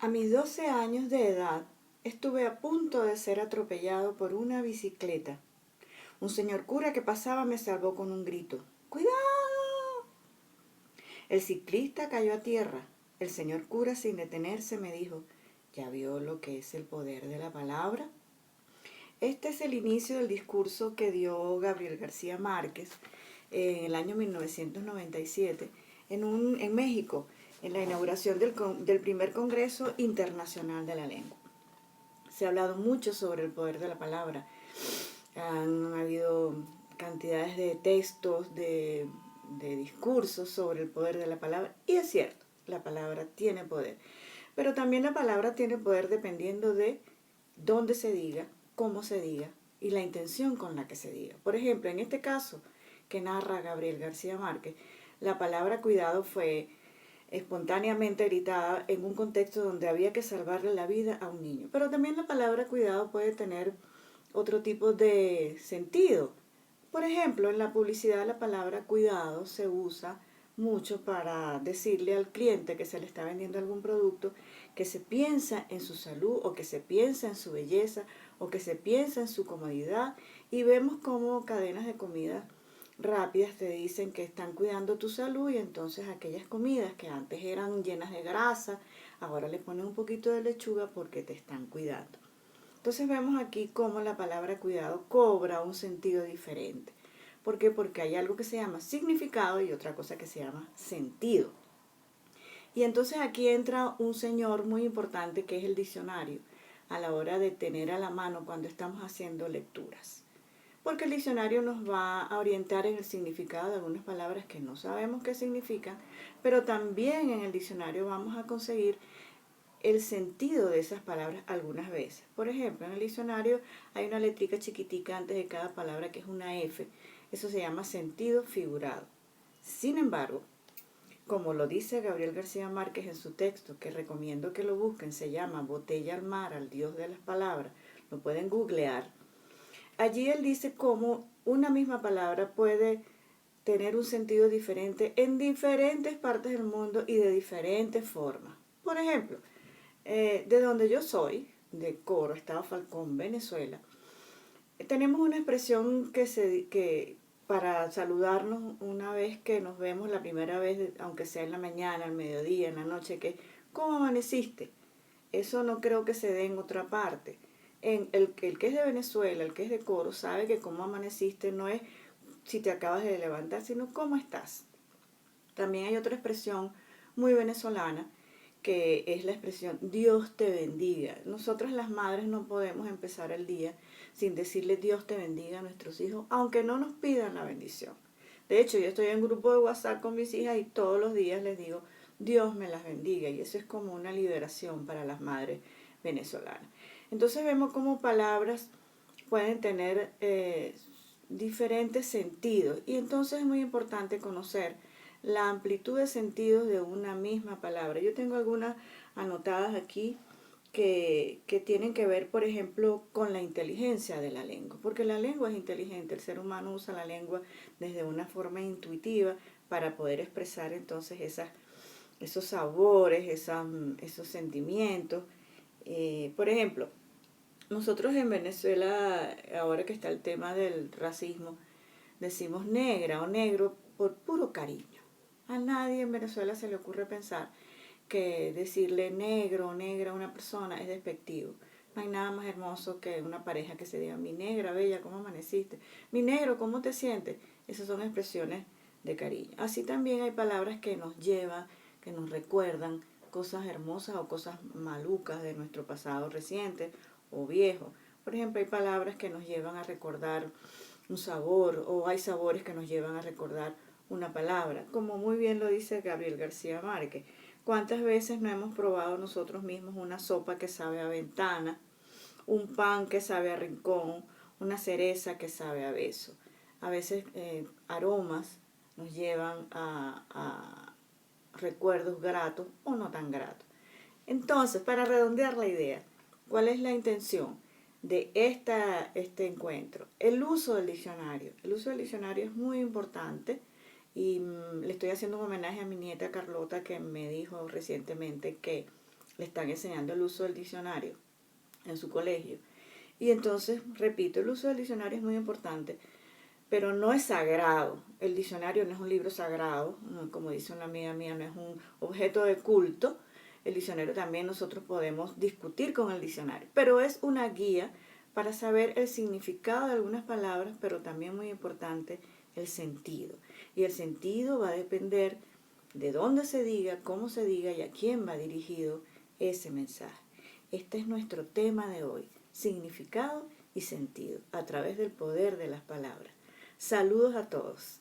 A mis 12 años de edad estuve a punto de ser atropellado por una bicicleta. Un señor cura que pasaba me salvó con un grito. ¡Cuidado! El ciclista cayó a tierra. El señor cura, sin detenerse, me dijo, ¿ya vio lo que es el poder de la palabra? Este es el inicio del discurso que dio Gabriel García Márquez en el año 1997 en México, en la inauguración del primer Congreso Internacional de la Lengua. Se ha hablado mucho sobre el poder de la palabra. Han habido cantidades de textos, de discursos sobre el poder de la palabra. Y es cierto, la palabra tiene poder. Pero también la palabra tiene poder dependiendo de dónde se diga, cómo se diga y la intención con la que se diga. Por ejemplo, en este caso que narra Gabriel García Márquez, la palabra cuidado fue espontáneamente gritada en un contexto donde había que salvarle la vida a un niño. Pero también la palabra cuidado puede tener otro tipo de sentido. Por ejemplo, en la publicidad la palabra cuidado se usa mucho para decirle al cliente que se le está vendiendo algún producto que se piensa en su salud o que se piensa en su belleza o que se piensa en su comodidad, y vemos como cadenas de comida rápidas te dicen que están cuidando tu salud, y entonces aquellas comidas que antes eran llenas de grasa, ahora le ponen un poquito de lechuga porque te están cuidando. Entonces vemos aquí cómo la palabra cuidado cobra un sentido diferente. ¿Por qué? Porque hay algo que se llama significado y otra cosa que se llama sentido. Y entonces aquí entra un señor muy importante que es el diccionario a la hora de tener a la mano cuando estamos haciendo lecturas. Porque el diccionario nos va a orientar en el significado de algunas palabras que no sabemos qué significan, pero también en el diccionario vamos a conseguir el sentido de esas palabras algunas veces. Por ejemplo, en el diccionario hay una letrica chiquitica antes de cada palabra que es una F. Eso se llama sentido figurado. Sin embargo, como lo dice Gabriel García Márquez en su texto, que recomiendo que lo busquen, se llama Botella al mar, al dios de las palabras, lo pueden googlear. Allí él dice cómo una misma palabra puede tener un sentido diferente en diferentes partes del mundo y de diferentes formas. Por ejemplo, de donde yo soy, de Coro, Estado Falcón, Venezuela, tenemos una expresión que para saludarnos una vez que nos vemos la primera vez, aunque sea en la mañana, al mediodía, en la noche, que ¿cómo amaneciste? Eso no creo que se dé en otra parte. El que es de Venezuela, el que es de Coro, sabe que cómo amaneciste no es si te acabas de levantar, sino cómo estás. También hay otra expresión muy venezolana que es la expresión Dios te bendiga. Nosotras las madres no podemos empezar el día sin decirle Dios te bendiga a nuestros hijos, aunque no nos pidan la bendición. De hecho, yo estoy en un grupo de WhatsApp con mis hijas y todos los días les digo Dios me las bendiga, y eso es como una liberación para las madres venezolanas. Entonces vemos cómo palabras pueden tener diferentes sentidos, y entonces es muy importante conocer la amplitud de sentidos de una misma palabra. Yo tengo algunas anotadas aquí que tienen que ver, por ejemplo, con la inteligencia de la lengua, porque la lengua es inteligente, el ser humano usa la lengua desde una forma intuitiva para poder expresar entonces esos sabores, esos sentimientos. Por ejemplo, nosotros en Venezuela, ahora que está el tema del racismo, decimos negra o negro por puro cariño. A nadie en Venezuela se le ocurre pensar que decirle negro o negra a una persona es despectivo. No hay nada más hermoso que una pareja que se diga, mi negra, bella, ¿cómo amaneciste? Mi negro, ¿cómo te sientes? Esas son expresiones de cariño. Así también hay palabras que nos llevan, que nos recuerdan cosas hermosas o cosas malucas de nuestro pasado reciente o viejo. Por ejemplo, hay palabras que nos llevan a recordar un sabor, o hay sabores que nos llevan a recordar una palabra, como muy bien lo dice Gabriel García Márquez. ¿Cuántas veces no hemos probado nosotros mismos una sopa que sabe a ventana, un pan que sabe a rincón, una cereza que sabe a beso? A veces aromas nos llevan a recuerdos gratos o no tan gratos. Entonces, para redondear la idea, ¿cuál es la intención de este encuentro? El uso del diccionario. El uso del diccionario es muy importante, y le estoy haciendo un homenaje a mi nieta Carlota, que me dijo recientemente que le están enseñando el uso del diccionario en su colegio. Y entonces, repito, el uso del diccionario es muy importante, pero no es sagrado. El diccionario no es un libro sagrado, no, como dice una amiga mía, no es un objeto de culto. El diccionario también nosotros podemos discutir con el diccionario, pero es una guía para saber el significado de algunas palabras, pero también muy importante el sentido. Y el sentido va a depender de dónde se diga, cómo se diga y a quién va dirigido ese mensaje. Este es nuestro tema de hoy, significado y sentido, a través del poder de las palabras. Saludos a todos.